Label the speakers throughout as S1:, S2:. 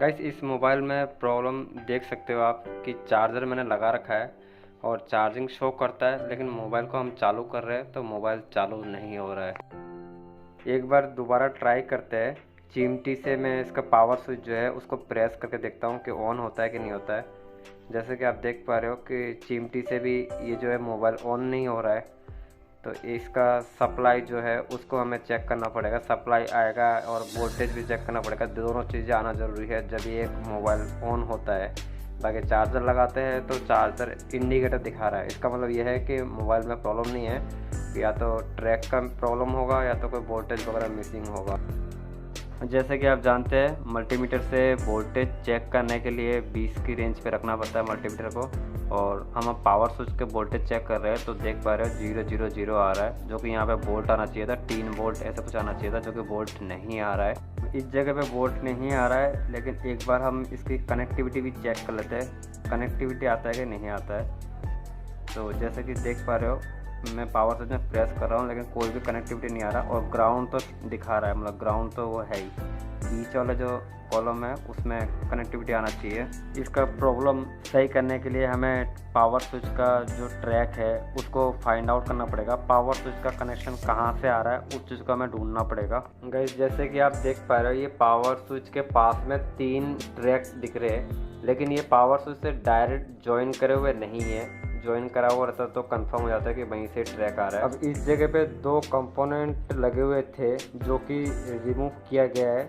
S1: Guys इस mobile में problem देख सकते हो आप कि चार्जर मैंने लगा रखा है और चार्जिंग शो करता है, लेकिन मोबाइल को हम चालू कर रहे हैं तो मोबाइल चालू नहीं हो रहा है। एक बार दोबारा ट्राई करते हैं। चिमटी से मैं इसका पावर स्विच जो है उसको प्रेस करके देखता हूँ कि ऑन होता है कि नहीं होता है। जैसे कि आप देख पा रहे हो कि चिमटी से भी ये जो है मोबाइल ऑन नहीं हो रहा है। तो इसका सप्लाई जो है उसको हमें चेक करना पड़ेगा, सप्लाई आएगा और वोल्टेज भी चेक करना पड़ेगा। दोनों चीज़ें आना ज़रूरी है जब ये मोबाइल ऑन होता है। बाकी चार्जर लगाते हैं तो चार्जर इंडिकेटर दिखा रहा है, इसका मतलब यह है कि मोबाइल में प्रॉब्लम नहीं है, या तो ट्रैक का प्रॉब्लम होगा या तो कोई वोल्टेज वगैरह मिसिंग होगा। जैसे कि आप जानते हैं मल्टीमीटर से वोल्टेज चेक करने के लिए 20 की रेंज पे रखना पड़ता है मल्टीमीटर को, और हम अब पावर स्विच के वोल्टेज चेक कर रहे हैं तो देख पा रहे हो 000 आ रहा है, जो कि यहाँ पे वोल्ट आना चाहिए था, 3 वोल्ट ऐसा कुछ आना चाहिए था, जो कि वोल्ट नहीं आ रहा है। इस जगह पे वोल्ट नहीं आ रहा है, लेकिन एक बार हम इसकी कनेक्टिविटी भी चेक कर लेते हैं, कनेक्टिविटी आता है कि नहीं आता है। तो जैसे कि देख पा रहे हो मैं पावर स्विच में प्रेस कर रहा हूँ लेकिन कोई भी कनेक्टिविटी नहीं आ रहा, और ग्राउंड तो दिखा रहा है, मतलब ग्राउंड तो वो है ही, बीच वाला जो कॉलम है उसमें कनेक्टिविटी आना चाहिए। इसका प्रॉब्लम सही करने के लिए हमें पावर स्विच का जो ट्रैक है उसको फाइंड आउट करना पड़ेगा, पावर स्विच का कनेक्शन कहाँ से आ रहा है उस चीज़ को हमें ढूंढना पड़ेगा। गाइस जैसे कि आप देख पा रहे हो ये पावर स्विच के पास में 3 ट्रैक दिख रहे हैं, लेकिन ये पावर स्विच से डायरेक्ट ज्वाइन करे हुए नहीं है। ज्वाइन करा हुआ रहता तो कंफर्म हो जाता है कि वहीं से ट्रैक आ रहा है। अब इस जगह पे 2 कंपोनेंट लगे हुए थे जो कि रिमूव किया गया है।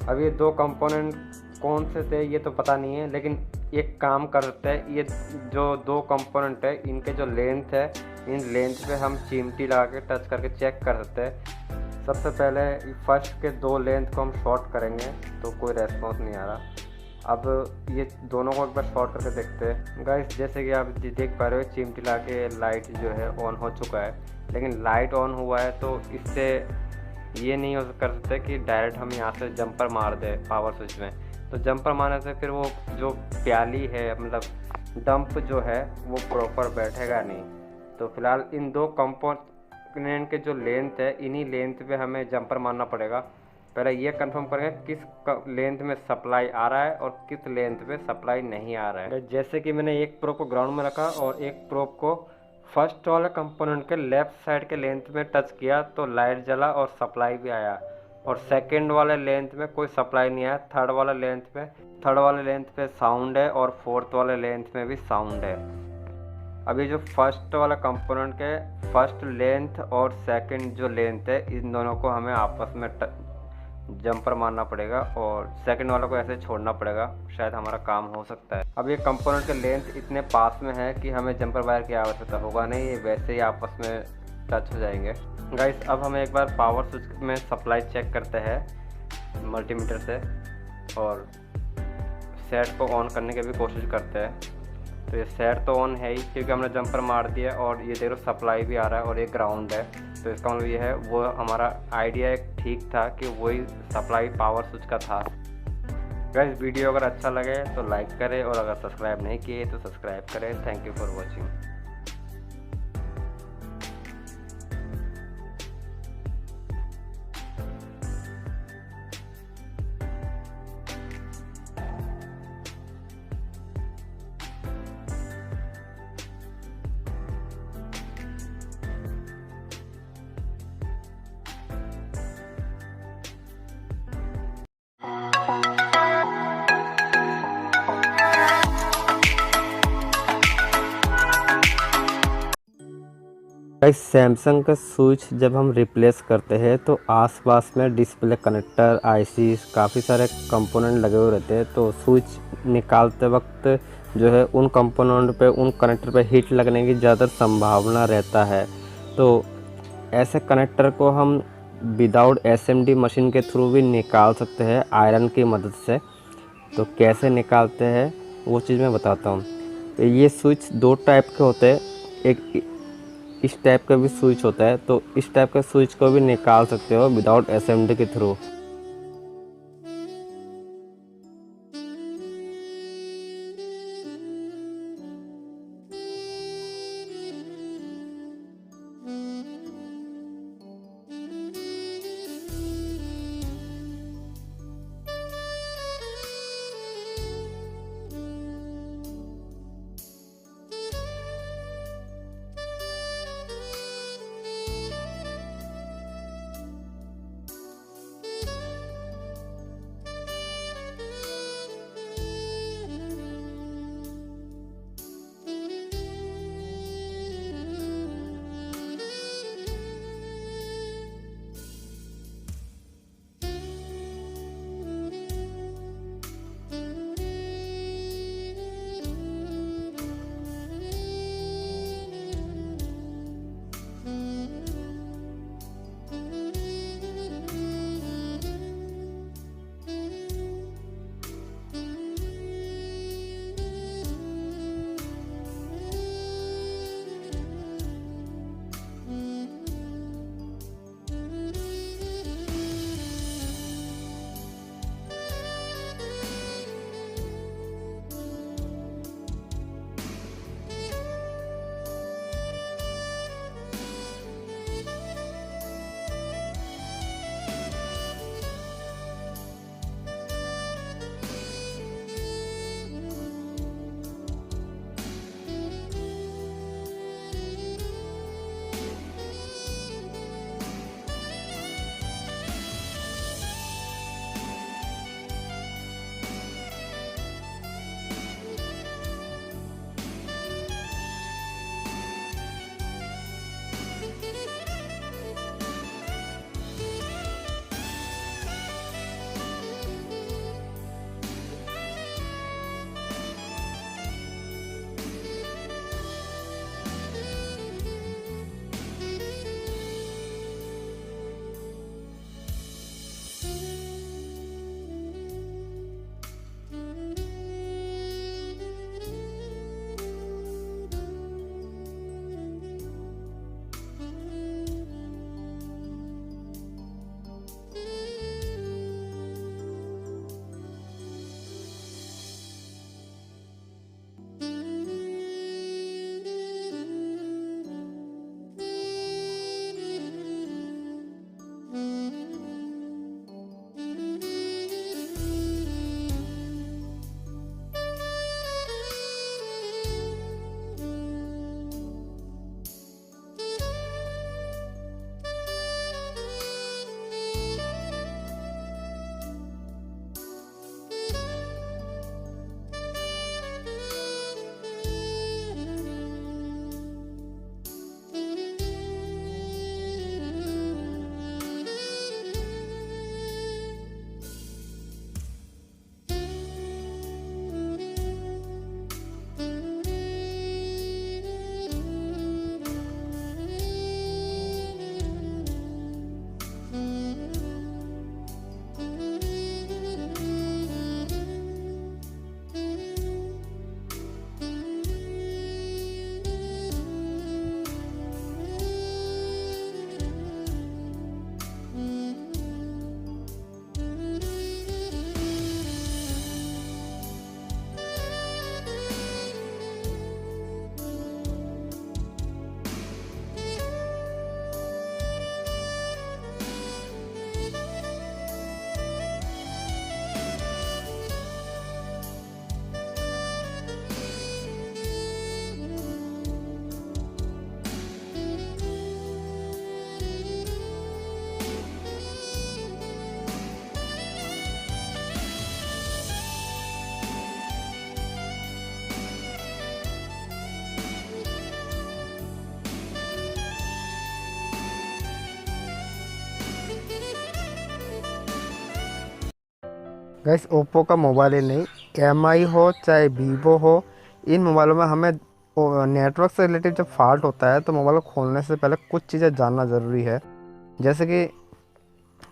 S1: अब ये 2 कंपोनेंट कौन से थे ये तो पता नहीं है, लेकिन एक काम करते हैं, ये जो 2 कंपोनेंट है इनके जो लेंथ है, इन लेंथ पे हम चिमटी लगा के टच करके चेक कर सकते हैं। सबसे पहले फर्स्ट के 2 लेंथ को हम शॉर्ट करेंगे तो कोई रेस्पॉन्स नहीं आ रहा। अब ये दोनों को एक बार शॉर्ट करके देखते हैं। गाइस जैसे कि आप देख पा रहे हो चिमटी ला के लाइट जो है ऑन हो चुका है, लेकिन लाइट ऑन हुआ है तो इससे ये नहीं हो कर सकते कि डायरेक्ट हम यहाँ से जंपर मार दें पावर स्विच में। तो जंपर मारने से फिर वो जो प्याली है, मतलब डंप जो है वो प्रॉपर बैठेगा नहीं। तो फिलहाल इन 2 कंपोनेंट के जो लेंथ है इन्हीं लेंथ पे हमें जंपर मारना पड़ेगा। पहले ये कंफर्म करेंगे किस लेंथ में सप्लाई आ रहा है और किस लेंथ पे सप्लाई नहीं आ रहा है। जैसे कि मैंने एक प्रोब को ग्राउंड में रखा और एक प्रोब को फर्स्ट वाले कंपोनेंट के लेफ्ट साइड के लेंथ में टच किया तो लाइट जला और सप्लाई भी आया, और सेकंड वाले लेंथ में कोई सप्लाई नहीं आया। थर्ड वाले लेंथ पे साउंड है और फोर्थ वाले लेंथ में भी साउंड है। अभी जो फर्स्ट वाला कंपोनेंट के फर्स्ट लेंथ और सेकंड जो लेंथ है इन दोनों को हमें आपस में जंपर मारना पड़ेगा और सेकंड वाला को ऐसे छोड़ना पड़ेगा, शायद हमारा काम हो सकता है। अब ये कंपोनेंट के लेंथ इतने पास में है कि हमें जंपर वायर की आवश्यकता होगा नहीं, ये वैसे ही आपस में टच हो जाएंगे। गाइस अब हम एक बार पावर स्विच में सप्लाई चेक करते हैं मल्टीमीटर से और सेट को ऑन करने की भी कोशिश करते हैं। तो ये सेट तो ऑन है ही क्योंकि हमने जंपर मार दिया, और ये देखो सप्लाई भी आ रहा है और ये ग्राउंड है। तो इसका मतलब ये है वो हमारा आइडिया एक ठीक था कि वही सप्लाई पावर स्विच का था। गाइस वीडियो अगर अच्छा लगे तो लाइक करें, और अगर सब्सक्राइब नहीं किए तो सब्सक्राइब करें। Thank you for watching. Guys Samsung का स्विच जब हम रिप्लेस करते हैं तो आसपास में डिस्प्ले कनेक्टर आईसी काफ़ी सारे कंपोनेंट लगे हुए रहते हैं, तो स्विच निकालते वक्त जो है उन कंपोनेंट पे, उन कनेक्टर पे हीट लगने की ज़्यादा संभावना रहता है। तो ऐसे कनेक्टर को हम विदाउट एसएमडी मशीन के थ्रू भी निकाल सकते हैं आयरन की मदद से। तो कैसे निकालते हैं वो चीज़ मैं बताता हूँ। तो ये स्विच 2 टाइप के होते हैं, एक इस टाइप का भी स्विच होता है, तो इस टाइप का स्विच को भी निकाल सकते हो विदाउट एसएमडी के थ्रू।
S2: गाइस ओप्पो का मोबाइल ही नहीं, एमआई हो चाहे वीवो हो, इन मोबाइलों में हमें नेटवर्क से रिलेटेड जब फॉल्ट होता है तो मोबाइल को खोलने से पहले कुछ चीज़ें जानना ज़रूरी है। जैसे कि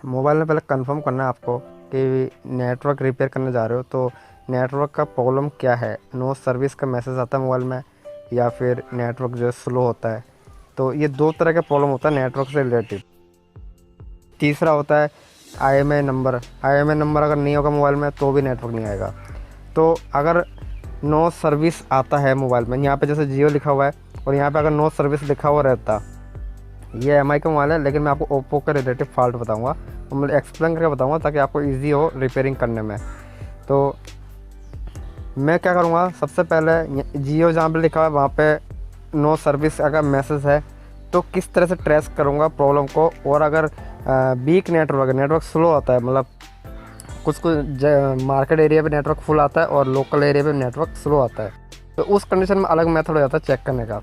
S2: मोबाइल में पहले कंफर्म करना है आपको कि नेटवर्क रिपेयर करने जा रहे हो तो नेटवर्क का प्रॉब्लम क्या है। नो सर्विस का मैसेज आता है मोबाइल में, या फिर नेटवर्क जो है स्लो होता है। तो ये दो तरह का प्रॉब्लम होता है नेटवर्क से रिलेटेड। तीसरा होता है आईएमआई नंबर। आईएमआई नंबर अगर नहीं होगा मोबाइल में तो भी नेटवर्क नहीं आएगा। तो अगर नो सर्विस आता है मोबाइल में, यहाँ पे जैसे जियो लिखा हुआ है और यहाँ पे अगर नो सर्विस लिखा हुआ रहता, ये एमआई का मोबाइल है लेकिन मैं आपको ओप्पो के रिलेटिव फॉल्ट बताऊंगा, मतलब एक्सप्लेन करके बताऊंगा ताकि आपको इजी हो रिपेयरिंग करने में। तो मैं क्या करूंगा, सबसे पहले जियो जहाँ पे लिखा हुआ है वहाँ पे नो सर्विस अगर मैसेज है तो किस तरह से ट्रेस करूंगा प्रॉब्लम को। और अगर वीक नेटवर्क स्लो आता है, मतलब कुछ मार्केट एरिया पे नेटवर्क फुल आता है और लोकल एरिया पे नेटवर्क स्लो आता है, तो उस कंडीशन में अलग मेथड हो जाता है चेक करने का।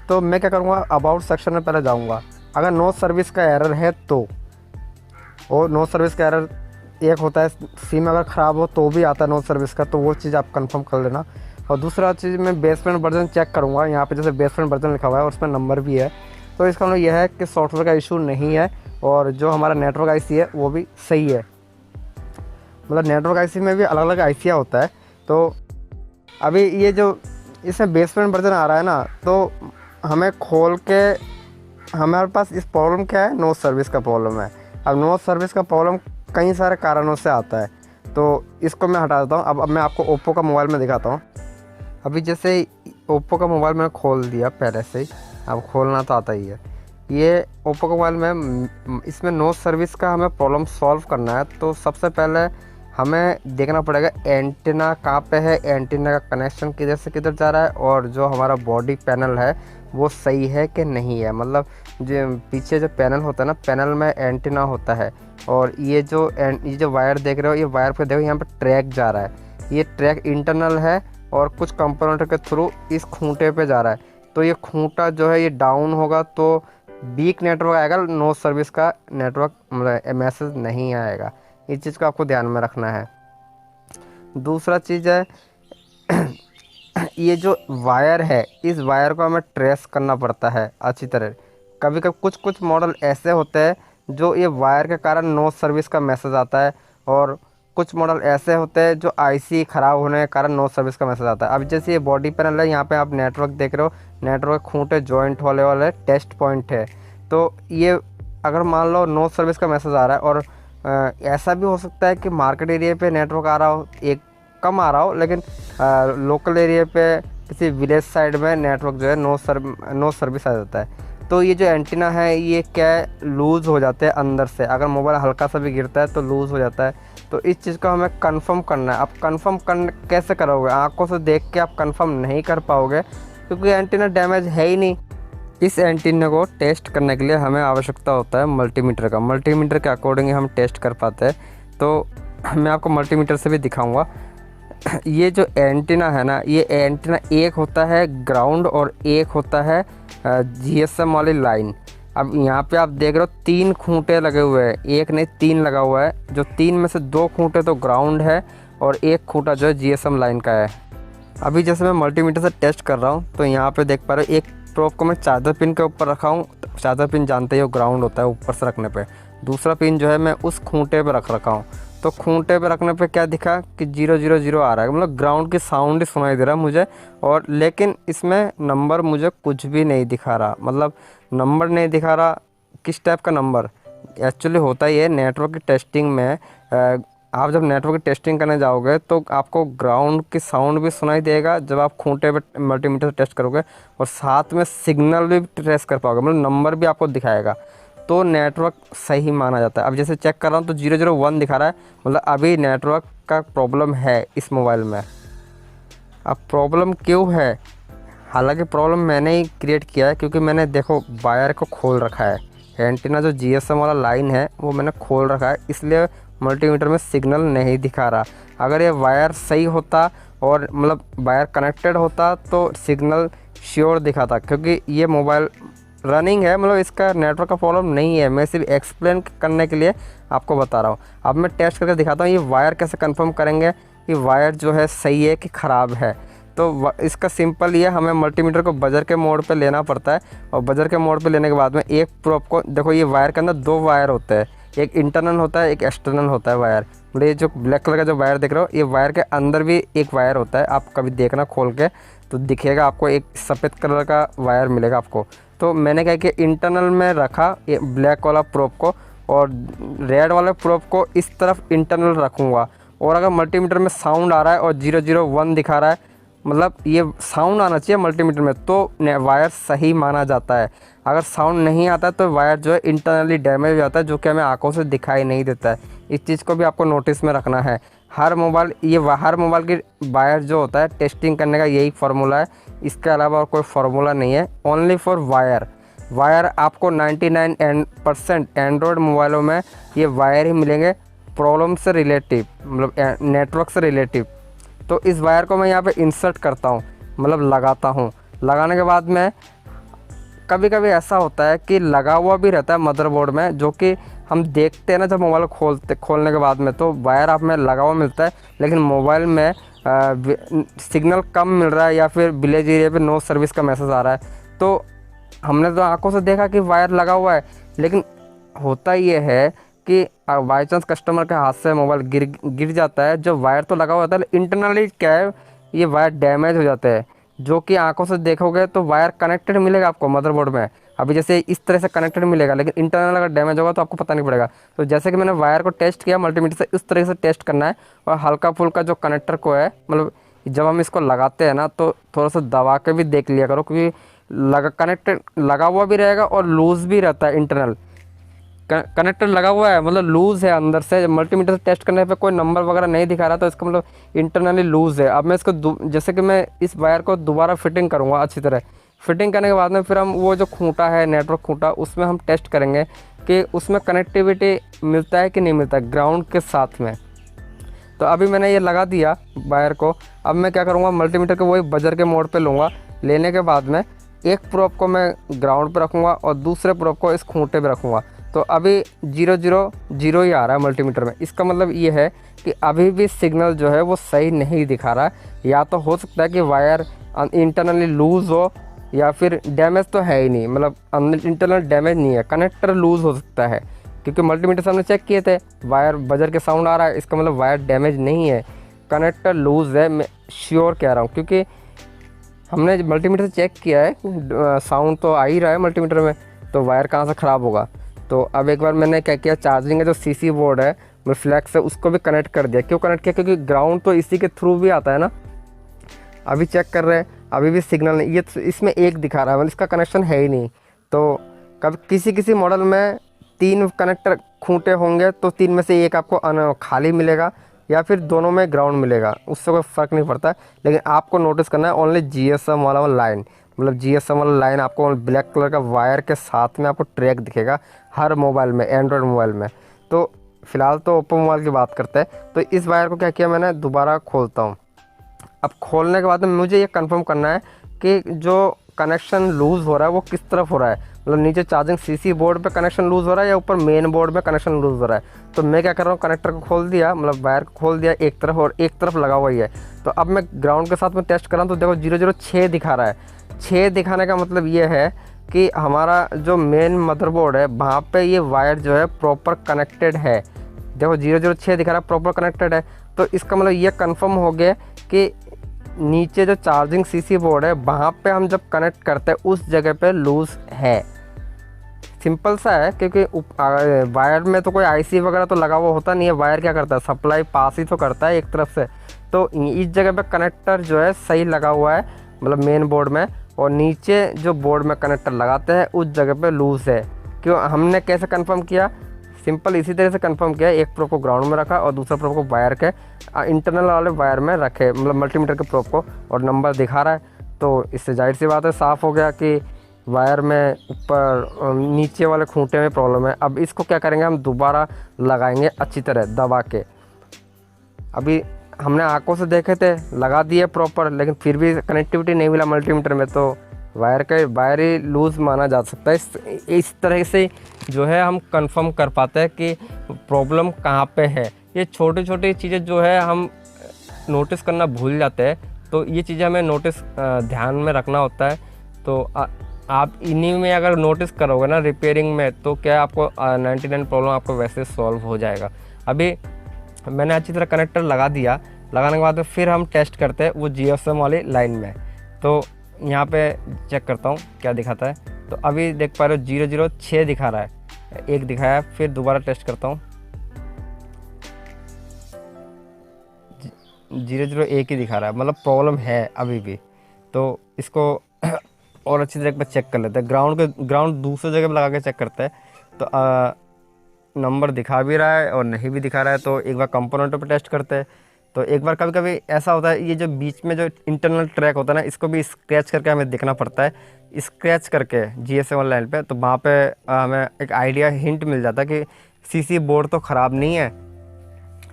S2: तो मैं क्या करूँगा, अबाउट सेक्शन में पहले जाऊँगा। अगर नो सर्विस का एरर है तो, और नो सर्विस का एरर एक होता है सिम अगर ख़राब हो तो भी आता है नो सर्विस का, तो वो चीज़ आप कंफर्म कर लेना। और दूसरा चीज़ मैं बेसमेंट वर्जन चेक करूँगा। यहाँ पे जैसे बेसमेंट वर्जन लिखा हुआ है और उसमें नंबर भी है, तो इसका मतलब यह है कि सॉफ्टवेयर का इशू नहीं है और जो हमारा नेटवर्क आईसी है वो भी सही है। मतलब नेटवर्क आईसी में भी अलग अलग आईसियाँ होता है। तो अभी ये जो इसमें बेसमेंट वर्जन आ रहा है ना, तो हमें खोल के हमारे पास इस प्रॉब्लम क्या है, नो सर्विस का प्रॉब्लम है। अब नो सर्विस का प्रॉब्लम कई सारे कारणों से आता है, तो इसको मैं हटा देता हूँ। अब मैं आपको ओप्पो का मोबाइल में दिखाता हूँ। अभी जैसे ओप्पो का मोबाइल मैंने खोल दिया पहले से ही, अब खोलना तो आता ही है। ये ओप्पो का मोबाइल में इसमें नो सर्विस का हमें प्रॉब्लम सॉल्व करना है। तो सबसे पहले हमें देखना पड़ेगा एंटीना कहाँ पे है, एंटीना का कनेक्शन किधर से किधर जा रहा है, और जो हमारा बॉडी पैनल है वो सही है कि नहीं है। मतलब जो पीछे जो पैनल होता है ना, पैनल में एंटीना होता है, और ये जो वायर देख रहे हो, ये वायर पे देखो यहाँ पे ट्रैक जा रहा है। ये ट्रैक इंटरनल है और कुछ कंपोनेंट के थ्रू इस खूंटे पे जा रहा है। तो ये खूंटा जो है ये डाउन होगा तो वीक नेटवर्क आएगा, नो सर्विस का नेटवर्क मतलब मैसेज नहीं आएगा। इस चीज़ को आपको ध्यान में रखना है। दूसरा चीज़ है ये जो वायर है, इस वायर को हमें ट्रेस करना पड़ता है अच्छी तरह। कभी कभी कुछ मॉडल ऐसे होते हैं जो ये वायर के कारण नो सर्विस का मैसेज आता है, और कुछ मॉडल ऐसे होते हैं जो आईसी ख़राब होने के कारण नो सर्विस का मैसेज आता है। अब जैसे ये बॉडी पैनल है, यहाँ पे आप नेटवर्क देख रहे हो, नेटवर्क खूंटे जॉइंट होने वाले टेस्ट पॉइंट है। तो ये अगर मान लो नो सर्विस का मैसेज आ रहा है, और ऐसा भी हो सकता है कि मार्केट एरिया पे नेटवर्क आ रहा हो, एक कम आ रहा हो, लेकिन लोकल एरिया पे किसी विलेज साइड में नेटवर्क जो है नो सर्विस आ जाता है। तो ये जो एंटीना है ये क्या है, लूज़ हो जाते हैं अंदर से। अगर मोबाइल हल्का सा भी गिरता है तो लूज़ हो जाता है। तो इस चीज़ को हमें कंफर्म करना है। आप कंफर्म कैसे करोगे, आंखों से देख के आप कंफर्म नहीं कर पाओगे क्योंकि एंटीना डैमेज है ही नहीं। इस एंटीना को टेस्ट करने के लिए हमें आवश्यकता होता है मल्टीमीटर का। मल्टीमीटर के अकॉर्डिंग हम टेस्ट कर पाते हैं। तो मैं आपको मल्टीमीटर से भी दिखाऊंगा। ये जो एंटीना है ना, ये एंटीना एक होता है ग्राउंड और एक होता है जीएसएम वाली लाइन। अब यहाँ पे आप देख रहे हो 3 खूंटे लगे हुए हैं, एक नहीं 3 लगा हुआ है। जो 3 में से 2 खूंटे तो ग्राउंड है और एक खूंटा जो है जीएसएम लाइन का है। अभी जैसे मैं मल्टीमीटर से टेस्ट कर रहा हूँ तो यहाँ पे देख पा रहे हो एक प्रोब को मैं चार्जर पिन के ऊपर रखा हूँ। चार्जर पिन जानते ही हो ग्राउंड होता है ऊपर से रखने पे। दूसरा पिन जो है मैं उस खूंटे पे रखा हूँ। तो खूंटे पे रखने पे क्या दिखा कि 000 आ रहा है, मतलब ग्राउंड की साउंड ही सुनाई दे रहा है मुझे। और लेकिन इसमें नंबर मुझे कुछ भी नहीं दिखा रहा, मतलब नंबर नहीं दिखा रहा। किस टाइप का नंबर, एक्चुअली होता ही है नेटवर्क की टेस्टिंग में, आप जब नेटवर्क की टेस्टिंग करने जाओगे तो आपको ग्राउंड की साउंड भी सुनाई देगा जब आप खूंटे पे मल्टीमीटर से टेस्ट करोगे, और साथ में सिग्नल भी ट्रेस कर पाओगे, मतलब नंबर भी आपको दिखाएगा। तो नेटवर्क सही माना जाता है। अब जैसे चेक कर रहा हूँ तो 001 दिखा रहा है, मतलब अभी नेटवर्क का प्रॉब्लम है इस मोबाइल में। अब प्रॉब्लम क्यों है, हालांकि प्रॉब्लम मैंने ही क्रिएट किया है क्योंकि मैंने देखो वायर को खोल रखा है। एंटीना जो जीएसएम वाला लाइन है वो मैंने खोल रखा है, इसलिए मल्टीमीटर में सिग्नल नहीं दिखा रहा। अगर ये वायर सही होता और मतलब वायर कनेक्टेड होता तो सिग्नल श्योर दिखाता, क्योंकि ये मोबाइल रनिंग है, मतलब इसका नेटवर्क का प्रॉब्लम नहीं है। मैं सिर्फ एक्सप्लेन करने के लिए आपको बता रहा हूँ। अब मैं टेस्ट करके दिखाता हूँ ये वायर कैसे कंफर्म करेंगे कि वायर जो है सही है कि ख़राब है। तो इसका सिंपल ये, हमें मल्टीमीटर को बजर के मोड पे लेना पड़ता है, और बजर के मोड पे लेने के बाद में एक प्रोब को, देखो ये वायर के अंदर 2 वायर होते हैं, एक इंटरनल होता है, एक एक्सटर्नल होता है वायर। मतलब ये जो ब्लैक कलर का जो वायर देख रहे हो, ये वायर के अंदर भी एक वायर होता है। आप कभी देखना खोल के तो दिखेगा आपको, एक सफ़ेद कलर का वायर मिलेगा आपको। तो मैंने क्या किया, इंटरनल में रखा ये ब्लैक वाला प्रोब को, और रेड वाले प्रोब को इस तरफ इंटरनल रखूँगा। और अगर मल्टीमीटर में साउंड आ रहा है और 001 दिखा रहा है, मतलब ये साउंड आना चाहिए मल्टीमीटर में, तो वायर सही माना जाता है। अगर साउंड नहीं आता है तो वायर जो है इंटरनली डैमेज हो जाता है, जो कि हमें आंखों से दिखाई नहीं देता है। इस चीज़ को भी आपको नोटिस में रखना है। हर मोबाइल की वायर जो होता है, टेस्टिंग करने का यही फार्मूला है, इसके अलावा और कोई फार्मूला नहीं है। ओनली फॉर वायर आपको 99% एंड्रॉयड मोबाइलों में ये वायर ही मिलेंगे, प्रॉब्लम से रिलेटिव, मतलब नेटवर्क से रिलेटिव। तो इस वायर को मैं यहाँ पे इंसर्ट करता हूँ, मतलब लगाता हूँ। लगाने के बाद में कभी कभी ऐसा होता है कि लगा हुआ भी रहता है मदरबोर्ड में, जो कि हम देखते हैं ना जब मोबाइल खोलने के बाद में, तो वायर आप में लगा हुआ मिलता है, लेकिन मोबाइल में सिग्नल कम मिल रहा है, या फिर विलेज एरिया पे नो सर्विस का मैसेज आ रहा है। तो हमने तो आंखों से देखा कि वायर लगा हुआ है, लेकिन होता ये है कि बाई चांस कस्टमर के हाथ से मोबाइल गिर जाता है, जो वायर तो लगा हुआ होता है, इंटरनली क्या है, ये वायर डैमेज हो जाते हैं, जो कि आंखों से देखोगे तो वायर कनेक्टेड मिलेगा आपको मदरबोर्ड में। अभी जैसे इस तरह से कनेक्टेड मिलेगा, लेकिन इंटरनल अगर डैमेज होगा तो आपको पता नहीं पड़ेगा। तो जैसे कि मैंने वायर को टेस्ट किया मल्टीमीटर से, इस तरह से टेस्ट करना है। और हल्का फुल्का जो कनेक्टर को है, मतलब जब हम इसको लगाते हैं ना, तो थोड़ा सा दबा के भी देख लिया करो, क्योंकि कनेक्टेड लगा हुआ भी रहेगा और लूज़ भी रहता है। इंटरनल कनेक्टर लगा हुआ है, मतलब लूज़ है अंदर से। मल्टीमीटर से टेस्ट करने पे कोई नंबर वगैरह नहीं दिखा रहा, तो इसका मतलब इंटरनली लूज़ है। अब मैं इसको जैसे कि मैं इस वायर को दोबारा फिटिंग करूँगा अच्छी तरह। फिटिंग करने के बाद में फिर हम वो जो खूंटा है, नेटवर्क खूंटा, उसमें हम टेस्ट करेंगे कि उसमें कनेक्टिविटी मिलता है कि नहीं मिलता है ग्राउंड के साथ में। तो अभी मैंने ये लगा दिया वायर को। अब मैं क्या करूँगा, मल्टीमीटर को वही बजर के मोड पर लूँगा। लेने के बाद में एक प्रोब को मैं ग्राउंड पर रखूँगा और दूसरे प्रोब को इस खूंटे पर रखूँगा। तो अभी 000 ही आ रहा है मल्टीमीटर में। इसका मतलब ये है कि अभी भी सिग्नल जो है वो सही नहीं दिखा रहा है। या तो हो सकता है कि वायर इंटरनली लूज़ हो, या फिर डैमेज तो है ही नहीं, मतलब इंटरनल डैमेज नहीं है, कनेक्टर लूज़ हो सकता है। क्योंकि मल्टीमीटर से हमने चेक किए थे, वायर बजर के साउंड आ रहा है, इसका मतलब वायर डैमेज नहीं है, कनेक्टर लूज़ है। मैं श्योर कह रहा हूँ, क्योंकि हमने मल्टीमीटर से चेक किया है, साउंड तो आ ही रहा है मल्टीमीटर में, तो वायर कहाँ से ख़राब होगा। तो अब एक बार मैंने क्या किया, चार्जिंग का जो सीसी बोर्ड है, मैं फ्लैक्स है, उसको भी कनेक्ट कर दिया। क्यों कनेक्ट किया, क्योंकि ग्राउंड तो इसी के थ्रू भी आता है ना। अभी चेक कर रहे हैं, अभी भी सिग्नल नहीं, ये इसमें एक दिखा रहा है, मतलब इसका कनेक्शन है ही नहीं। तो कभी किसी मॉडल में 3 कनेक्टर खूंटे होंगे, तो 3 में से एक आपको खाली मिलेगा, या फिर दोनों में ग्राउंड मिलेगा, उससे कोई फ़र्क नहीं पड़ता। लेकिन आपको नोटिस करना है ओनली GSM वाला लाइन, मतलब GSM वाला लाइन आपको ब्लैक कलर का वायर के साथ में आपको ट्रैक दिखेगा हर मोबाइल में, एंड्रॉयड मोबाइल में। तो फ़िलहाल तो ओप्पो मोबाइल की बात करते हैं। तो इस वायर को क्या किया मैंने, दोबारा खोलता हूँ। अब खोलने के बाद में मुझे ये कंफर्म करना है कि जो कनेक्शन लूज़ हो रहा है वो किस तरफ हो रहा है, मतलब नीचे चार्जिंग सीसी बोर्ड पे कनेक्शन लूज़ हो रहा है, या ऊपर मेन बोर्ड में कनेक्शन लूज़ हो रहा है। तो मैं क्या कर रहा हूँ, कनेक्टर को खोल दिया, मतलब वायर को खोल दिया एक तरफ, और एक तरफ लगा हुआ ही है। तो अब मैं ग्राउंड के साथ में टेस्ट कर रहा हूँ, तो देखो 006 दिखा रहा है। 6 दिखाने का मतलब ये है कि हमारा जो मेन मदरबोर्ड है, वहाँ पे ये वायर जो है प्रॉपर कनेक्टेड है। देखो 006 दिखा रहा है, प्रॉपर कनेक्टेड है। तो इसका मतलब ये कंफर्म हो गया कि नीचे जो चार्जिंग सीसी बोर्ड है, वहाँ पे हम जब कनेक्ट करते हैं उस जगह पे लूज़ है। सिंपल सा है, क्योंकि वायर में तो कोई IC वगैरह तो लगा हुआ होता नहीं है। वायर क्या करता है, सप्लाई पास ही तो करता है एक तरफ से। तो इस जगह पे कनेक्टर जो है सही लगा हुआ है, मतलब मेन बोर्ड में, और नीचे जो बोर्ड में कनेक्टर लगाते हैं उस जगह पे लूज़ है। क्यों, हमने कैसे कंफर्म किया, सिंपल इसी तरह से कंफर्म किया। एक प्रोब को ग्राउंड में रखा और दूसरा प्रोब को वायर के इंटरनल वाले वायर में रखे, मतलब मल्टीमीटर के प्रोब को, और नंबर दिखा रहा है। तो इससे जाहिर सी बात है, साफ़ हो गया कि वायर में ऊपर नीचे वाले खूंटे में प्रॉब्लम है। अब इसको क्या करेंगे, हम दोबारा लगाएंगे अच्छी तरह दबा के। अभी हमने आंखों से देखे थे, लगा दिए प्रॉपर, लेकिन फिर भी कनेक्टिविटी नहीं मिला मल्टीमीटर में। तो वायर ही लूज़ माना जा सकता है। इस तरह से जो है हम कंफर्म कर पाते हैं कि प्रॉब्लम कहाँ पे है। ये छोटी छोटी चीज़ें जो है हम नोटिस करना भूल जाते हैं, तो ये चीज़ें हमें नोटिस ध्यान में रखना होता है। तो आप इन्हीं में अगर नोटिस करोगे ना रिपेयरिंग में, तो क्या आपको 99 प्रॉब्लम आपको वैसे सॉल्व हो जाएगा। अभी मैंने अच्छी तरह कनेक्टर लगा दिया, लगाने के बाद फिर हम टेस्ट करते हैं वो GSM वाली लाइन में। तो यहाँ पे चेक करता हूँ क्या दिखाता है। तो अभी देख पा रहे हो 006 दिखा रहा है, एक दिखाया, फिर दोबारा टेस्ट करता हूँ 001 ही दिखा रहा है, मतलब प्रॉब्लम है अभी भी। तो इसको और अच्छी तरह पर चेक कर लेते हैं। ग्राउंड दूसरी जगह पर लगा के चेक करते हैं, तो नंबर दिखा भी रहा है और नहीं भी दिखा रहा है। तो एक बार कंपोनेंटों पे टेस्ट करते हैं। तो एक बार कभी कभी ऐसा होता है, ये जो बीच में जो इंटरनल ट्रैक होता है ना, इसको भी स्क्रैच करके हमें देखना पड़ता है। स्क्रैच करके GSM लाइन पे, तो वहाँ पे हमें एक आइडिया हिंट मिल जाता है कि CC बोर्ड तो ख़राब नहीं है।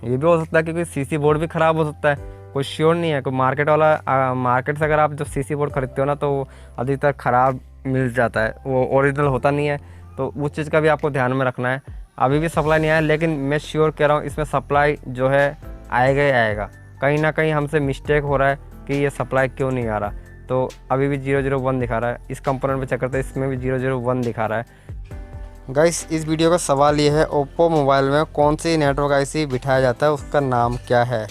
S2: ये भी हो सकता है क्योंकि CC बोर्ड भी ख़राब हो सकता है, कोई श्योर नहीं है। कोई मार्केट से अगर आप जो CC बोर्ड खरीदते हो ना, तो वो अधिकतर ख़राब मिल जाता है, वो ओरिजिनल होता नहीं है। तो उस चीज़ का भी आपको ध्यान में रखना है। अभी भी सप्लाई नहीं आया, लेकिन मैं श्योर कह रहा हूँ इसमें सप्लाई जो है आएगा ही आएगा। कहीं ना कहीं हमसे मिस्टेक हो रहा है कि ये सप्लाई क्यों नहीं आ रहा। तो अभी भी 001 दिखा रहा है। इस कंपोनेंट पे चेक करते हैं, इसमें भी 001 दिखा रहा है। गाइस, इस वीडियो का सवाल ये है, ओप्पो मोबाइल में कौन सी नेटवर्क IC बिठाया जाता है, उसका नाम क्या है।